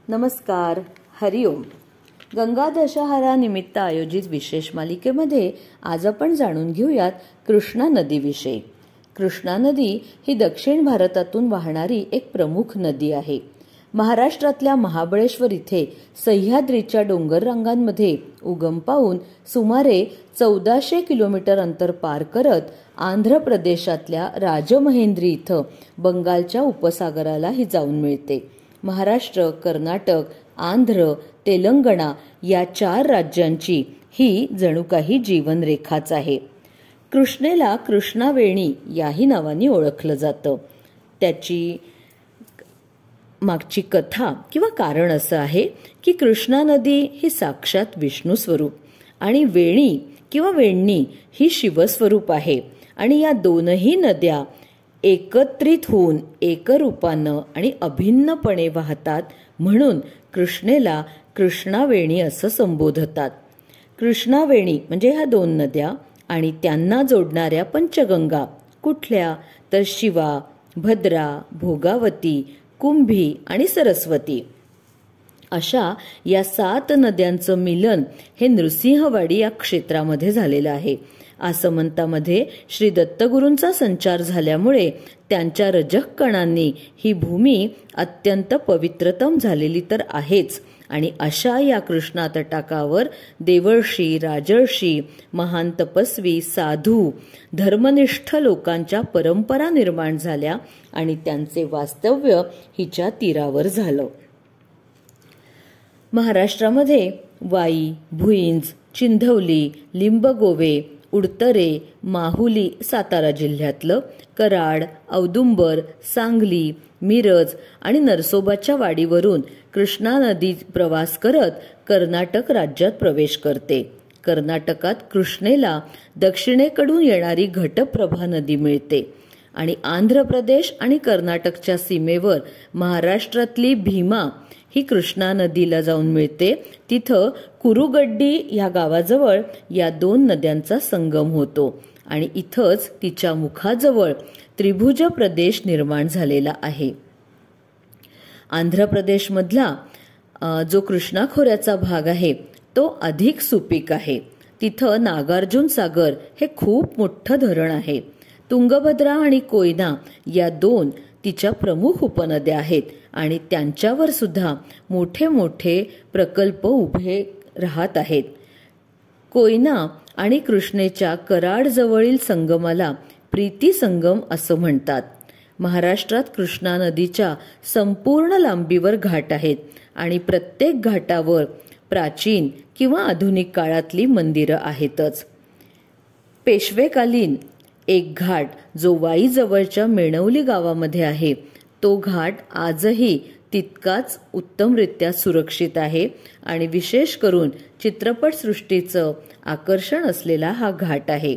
नमस्कार, हरिओम. गंगा दशहरा आयोजित विशेष मालिकेमध्ये आज आपण जाणून घेऊयात कृष्णा नदीविषयी. कृष्णा नदी ही दक्षिण भारतातून वाहणारी एक प्रमुख नदी आहे. महाराष्ट्रातल्या महाबळेश्वर इथे सह्याद्रीच्या डोंगर रांगांमध्ये उगम पावून सुमारे 1400 किलोमीटर अंतर पार करत आंध्र प्रदेशातल्या राजमहेंद्री इथं बंगालच्या उपसागराला ही जाऊन मिळते. महाराष्ट्र, कर्नाटक, आंध्र, तेलंगणा या 4 राज्यांची ही जणू काही जीवनरेखाच आहे. कृष्णेला कृष्णावेणी याही नावाने ओळखलं जातं. त्याची मागची कथा किंवा कारण असं आहे की कृष्णा नदी ही साक्षात विष्णू स्वरूप आणि वेणी किंवा वेण्णी ही शिवस्वरूप आहे आणि या दोनही नद्या एकत्रित होऊन एकरूपानं आणि अभिन्नपणे वाहतात, म्हणून कृष्णेला कृष्णावेणी असं संबोधतात. कृष्णावेणी म्हणजे ह्या 2 नद्या आणि त्यांना जोडणाऱ्या पंचगंगा कुठल्या तर शिवा, भद्रा, भोगावती, कुंभी आणि सरस्वती अशा या 7 नद्यांचं मिलन हे नृसिंहवाडी या क्षेत्रामध्ये झालेलं आहे. आसमंतामध्ये श्री दत्तगुरूंचा संचार झाल्यामुळे त्यांच्या रजः कणांनी ही भूमी अत्यंत पवित्रतम झालेली तर आहेच आणि अशा या कृष्णा तटाकावर देवर्षी, राजर्षी, महान तपस्वी, साधू, धर्मनिष्ठ लोकांच्या परंपरा निर्माण झाल्या आणि त्यांचे वास्तव्य हिच्या तीरावर झालं. महाराष्ट्रामध्ये वाई, भुईंज, चिंधवली, लिंबगोवे, उडतरे, माहुली सातारा जिल्ह्यातलं, कराड, औदुंबर, सांगली, मिरज आणि नरसोबाच्या वाडीवरून कृष्णा नदी प्रवास करत कर्नाटक राज्यात प्रवेश करते. कर्नाटकात कृष्णेला दक्षिणेकडून येणारी घटप्रभा नदी मिळते आणि आंध्र प्रदेश आणि कर्नाटकच्या सीमेवर महाराष्ट्रातली भीमा ही कृष्णा नदीला जाऊन मिळते. तिथं कुरुगड्डी या गावाजवळ या 2 नद्यांचा संगम होतो आणि इथंच तिच्या मुखाजवळ त्रिभुज प्रदेश निर्माण झालेला आहे. आंध्र प्रदेशमधला जो कृष्णा खोऱ्याचा भाग आहे तो अधिक सुपीक आहे. तिथं नागार्जुन सागर हे खूप मोठं धरण आहे. तुंगभद्रा आणि कोयना या 2 तिच्या प्रमुख उपनद्या आहेत आणि त्यांच्यावर सुद्धा मोठे मोठे प्रकल्प उभे राहत आहेत. कोयना आणि कृष्णेच्या कराड जवळील संगमाला प्रीती संगम असं म्हणतात. महाराष्ट्रात कृष्णा नदीच्या संपूर्ण लांबीवर घाट आहेत आणि प्रत्येक घाटावर प्राचीन किंवा आधुनिक काळातली मंदिरं आहेतच. पेशवेकालीन एक घाट जो वाई जवळच्या मेणवली गावामध्ये आहे तो घाट आजही तितकाच उत्तमरित्या सुरक्षित आहे आणि विशेष करून चित्रपटसृष्टीचं आकर्षण असलेला हा घाट आहे.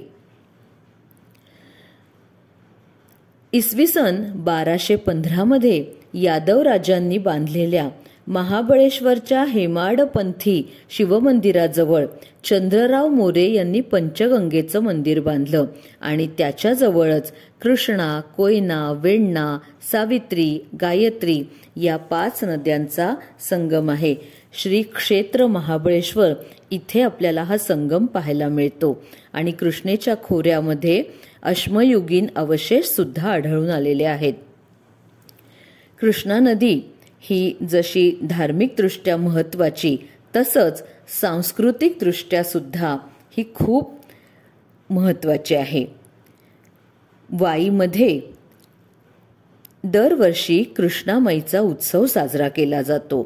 इसवी सन 1215 मध्ये यादव राजांनी बांधलेल्या महाबळेश्वरच्या हेमाडपंथी शिवमंदिराजवळ चंद्रराव मोरे यांनी पंचगंगेचं मंदिर बांधलं आणि त्याच्याजवळच कृष्णा, कोयना, वेण्णा, सावित्री, गायत्री या 5 नद्यांचा संगम आहे. श्री क्षेत्र महाबळेश्वर इथे आपल्याला हा संगम पाहायला मिळतो आणि कृष्णेच्या खोऱ्यामध्ये अश्मयुगीन अवशेष सुद्धा आढळून आलेले आहेत. कृष्णा नदी ही जशी धार्मिकदृष्ट्या महत्वाची तसंच सांस्कृतिकदृष्ट्या सुद्धा ही खूप महत्वाची आहे. वाईमध्ये दरवर्षी कृष्णामाईचा उत्सव साजरा केला जातो.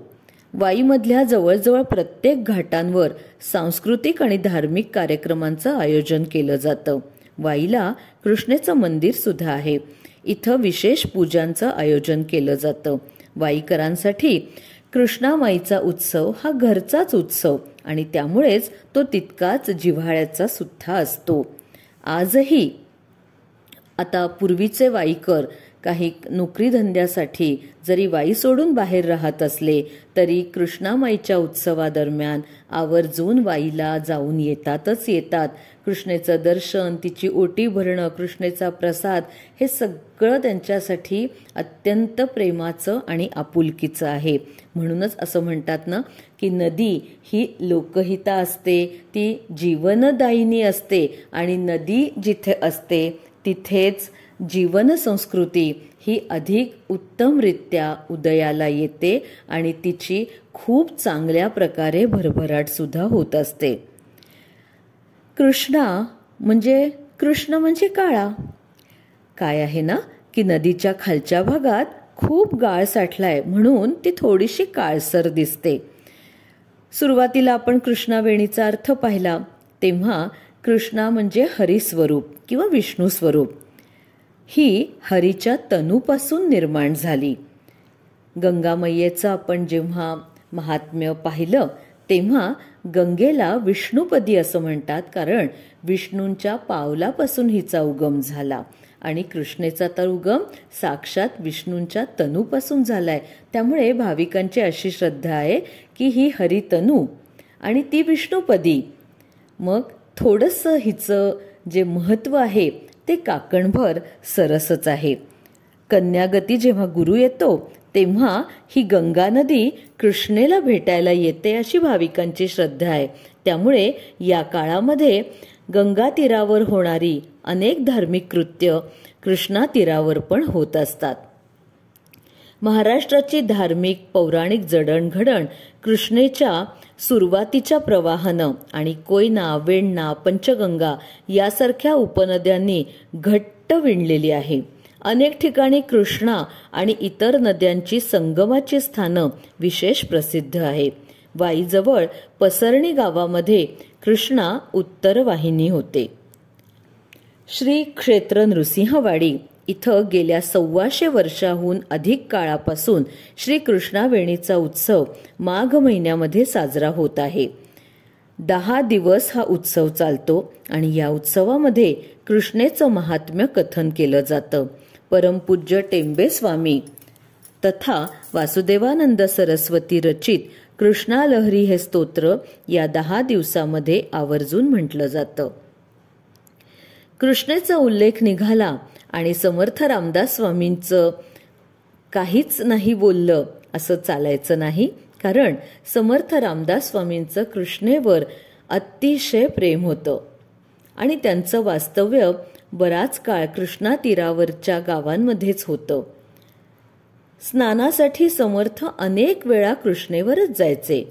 वाईमधल्या जवळजवळ प्रत्येक घाटांवर सांस्कृतिक आणि धार्मिक कार्यक्रमांचं आयोजन केलं जातं. वाईला कृष्णेचं मंदिर सुद्धा आहे. इथं विशेष पूजांचं आयोजन केलं जातं. वाईकरांसाठी कृष्णामाईचा उत्सव हा घरचाच उत्सव आणि त्यामुळेच तो तितकाच जिव्हाळ्याचा सुद्धा असतो. आजही आता पूर्वीचे वाईकर काही नोकरी धंद्यासाठी जरी वाई सोडून बाहेर राहत असले तरी कृष्णामाईच्या उत्सवादरम्यान आवर्जून वाईला जाऊन येतातच येतात. कृष्णेचं दर्शन, तिची ओटी भरणं, कृष्णेचा प्रसाद हे सगळं त्यांच्यासाठी अत्यंत प्रेमाचं आणि आपुलकीचं आहे. म्हणूनच असं म्हणतात ना की नदी ही लोकहिता असते, ती जीवनदायिनी असते आणि नदी जिथे असते तिथेच जीवन संस्कृती ही अधिक उत्तमरित्या उदयाला येते आणि तिची खूप चांगल्या प्रकारे भरभराट सुद्धा होत असते. कृष्ण म्हणजे काळा. काय आहे ना की नदीच्या खालच्या भागात खूप गाळ साठलाय म्हणून ती थोडीशी काळसर दिसते. सुरुवातीला आपण कृष्णावेणीचा अर्थ पाहिला तेव्हा कृष्णा म्हणजे हरिस्वरूप किंवा विष्णू स्वरूप. ही हरीच्या तनूपासून निर्माण झाली. गंगामय्येचं आपण जेव्हा महात्म्य पाहिलं तेव्हा गंगेला विष्णुपदी असं म्हणतात, कारण विष्णूंच्या पावलापासून हिचा उगम झाला आणि कृष्णेचा तर उगम साक्षात विष्णूंच्या तनूपासून झालाय. त्यामुळे भाविकांची अशी श्रद्धा आहे की ही हरितनू आणि ती विष्णुपदी. मग थोडंसं हिचं जे महत्व आहे ते काकणभर सरसच आहे. कन्यागती जेव्हा गुरु येतो तेव्हा ही गंगा नदी कृष्णेला भेटायला येते अशी भाविकांची श्रद्धा आहे. त्यामुळे या काळामध्ये गंगा तीरावर होणारी अनेक धार्मिक कृत्य कृष्णा तीरावर पण होत असतात. महाराष्ट्राची धार्मिक पौराणिक जडणघडण कृष्णेच्या सुरुवातीच्या प्रवाहानं आणि कोयना, वेण्णा, पंचगंगा यासारख्या उपनद्यांनी घट्ट विणलेली आहे. अनेक ठिकाणी कृष्णा आणि इतर नद्यांची संगमाची स्थानं विशेष प्रसिद्ध आहे. वाईजवळ पसरणी गावामध्ये कृष्णा उत्तर वाहिनी होते. श्री क्षेत्र नृसिंहवाडी इथं गेल्या 125 वर्षाहून अधिक काळापासून श्री कृष्णावेणीचा उत्सव माघ महिन्यामध्ये साजरा होत आहे. 10 दिवस हा उत्सव चालतो आणि या उत्सवामध्ये कृष्णेचं महात्म्य कथन केलं जातं. परमपूज्य टेंबे स्वामी तथा वासुदेवानंद सरस्वती रचित कृष्णालहरी हे स्तोत्र या 10 दिवसामध्ये आवर्जून म्हटलं जातं. कृष्णेचा उल्लेख निघाला आणि समर्थ रामदास स्वामींचं काहीच नाही बोललं असं चालायचं नाही, कारण समर्थ रामदास स्वामींचं कृष्णेवर अतिशय प्रेम होतं आणि त्यांचं वास्तव्य बराच काळ कृष्णा तीरावरच्या गावांमध्येच होतं. स्नानासाठी समर्थ अनेक वेळा कृष्णेवरच जायचे.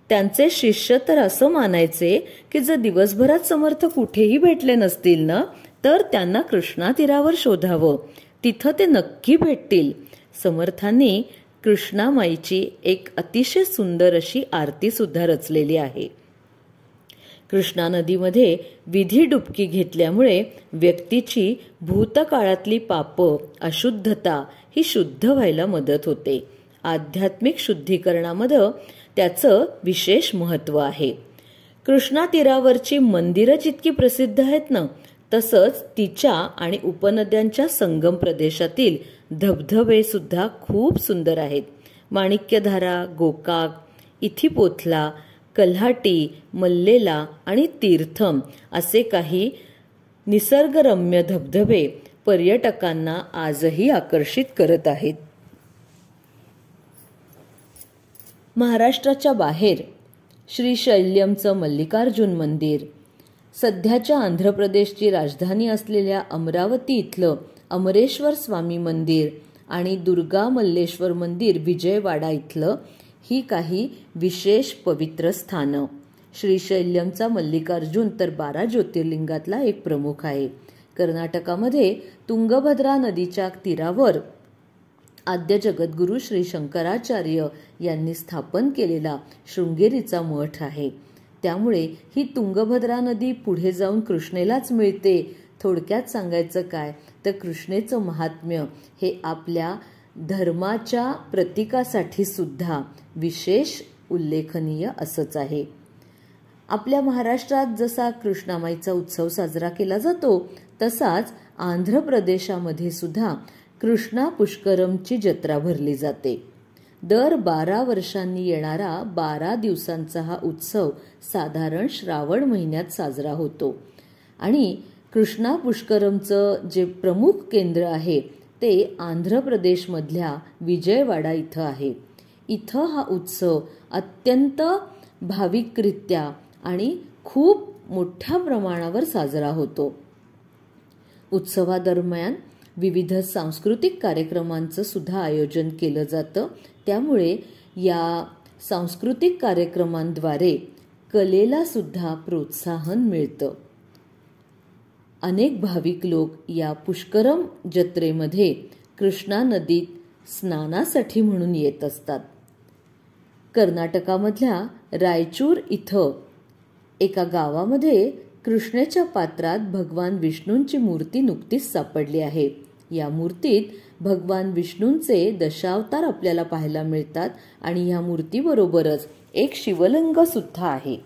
त्यांचे शिष्य तर असं मानायचे की जर दिवसभरात समर्थ कुठेही भेटले नसतील ना तर त्यांना कृष्णा तीरावर शोधावं, तिथं ते नक्की भेटतील. समर्थांनी कृष्णामाईची एक अतिशय सुंदर अशी आरती सुद्धा रचलेली आहे. कृष्णा नदीमध्ये विधी डुबकी घेतल्यामुळे व्यक्तीची भूतकाळातली पापं, अशुद्धता ही शुद्ध व्हायला मदत होते. आध्यात्मिक शुद्धीकरणामध्ये त्याचं विशेष महत्व आहे. कृष्णा तीरावरची मंदिरं जितकी प्रसिद्ध आहेत ना तसंच तिच्या आणि उपनद्यांच्या संगम प्रदेशातील धबधबे सुद्धा खूप सुंदर आहेत. माणिक्यधारा, गोकाक, इथिपोथला, कल्हाटी, मल्लेला आणि तीर्थम असे काही निसर्गरम्य धबधबे पर्यटकांना आजही आकर्षित करत आहेत. महाराष्ट्राच्या बाहेर श्रीशैल्यमचं मल्लिकार्जुन मंदिर, सध्याच्या आंध्र प्रदेशची राजधानी असलेल्या अमरावती इथलं अमरेश्वर स्वामी मंदिर आणि दुर्गा मल्लेश्वर मंदिर विजयवाडा इथलं ही काही विशेष पवित्र स्थानं. श्रीशैल्यमचा मल्लिकार्जुन तर 12 ज्योतिर्लिंगातला एक प्रमुख आहे. कर्नाटकामध्ये तुंगभद्रा नदीच्या तीरावर आद्य जगद्गुरू श्री शंकराचार्य यांनी स्थापन केलेला शृंगेरीचा मठ आहे. त्यामुळे ही तुंगभद्रा नदी पुढे जाऊन कृष्णेलाच मिळते. थोडक्यात सांगायचं काय तर कृष्णेचं महात्म्य हे आपल्या धर्माच्या प्रतीकासाठी सुद्धा विशेष उल्लेखनीय असंच आहे. आपल्या महाराष्ट्रात जसा कृष्णामाईचा उत्सव साजरा केला जातो तसाच आंध्र प्रदेशामध्ये सुद्धा कृष्णा पुष्करमची जत्रा भरली जाते. दर 12 वर्षांनी येणारा 12 दिवसांचा हा उत्सव साधारण श्रावण महिन्यात साजरा होतो. आणि कृष्णा पुष्करमचं जे प्रमुख केंद्र आहे ते आंध्र प्रदेशमधल्या विजयवाडा इथं आहे. इथं हा उत्सव अत्यंत भाविकरित्या आणि खूप मोठ्या प्रमाणावर साजरा होतो. उत्सवादरम्यान विविध सांस्कृतिक कार्यक्रमांचं सुद्धा आयोजन केलं जातं. त्यामुळे या सांस्कृतिक कार्यक्रमांद्वारे कलेला सुद्धा प्रोत्साहन मिळतं. अनेक भाविक लोक या पुष्करम जत्रेमध्ये कृष्णा नदीत स्नानासाठी म्हणून येत असतात. कर्नाटकामधल्या रायचूर इथं एका गावामध्ये कृष्णेच्या पात्रात भगवान विष्णूंची मूर्ती नुकतीच सापडली आहे. या मूर्तीत भगवान विष्णूंचे दशावतार आपल्याला पाहायला मिळतात आणि या मूर्तीबरोबरच एक शिवलिंग सुद्धा आहे.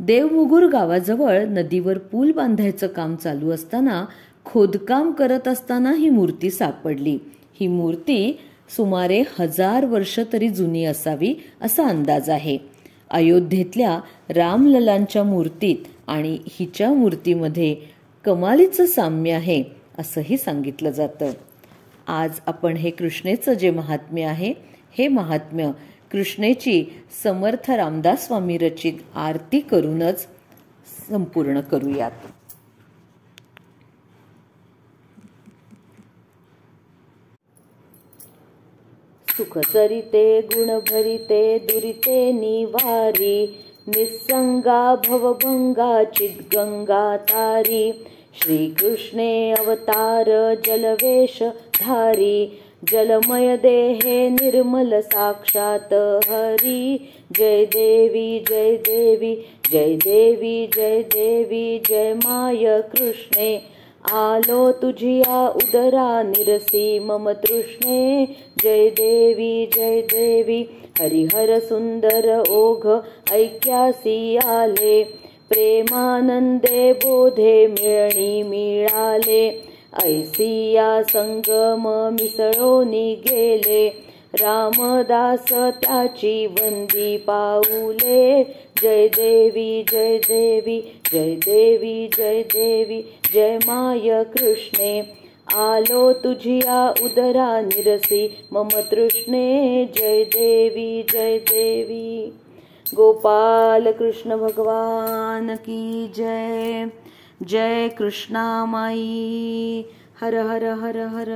देवमुगूर गावाजवळ नदीवर पूल बांधायचं काम चालू असताना खोदकाम करत असताना ही मूर्ती सापडली. ही मूर्ती सुमारे 1000 वर्ष तरी जुनी असावी असा अंदाज आहे. अयोध्येतल्या रामललांच्या मूर्तीत आणि हिच्या मूर्तीमध्ये कमालीचं साम्य आहे असंही सांगितलं जातं. आज आपण हे कृष्णेचं जे महात्म्य आहे हे महात्म्य कृष्णेची समर्थ रामदास स्वामी रचित आरती करूनच संपूर्ण करूयात. सुखचरिते गुणभरिते दुरिते निवारी निस्संगा भवभंगा चिद्गंगा तारी श्रीकृष्णे अवतार जलवेश धारी जलमय देहे निर्मल साक्षात हरी. जय देवी जय देवी जय देवी जय देवी जय माय कृष्णे आलो तुझिया उदरा निरसी मम तृष्णे. जय देवी जय देवी हरिहर सुंदर ओघ ऐक्यासी आले प्रेमानंदे बोधे मिळणी मिळाले ऐसिया संगम मिसळोनी गेले रामदास त्याची वंदी पाऊले. जय देवी जय देवी जय देवी जय देवी जय माय कृष्णे आलो तुझिया उदरा निरसी मम तृष्णे. जय देवी जय देवी. गोपाल कृष्ण भगवान की जय. जय कृष्णा माई. हर हर हर हर.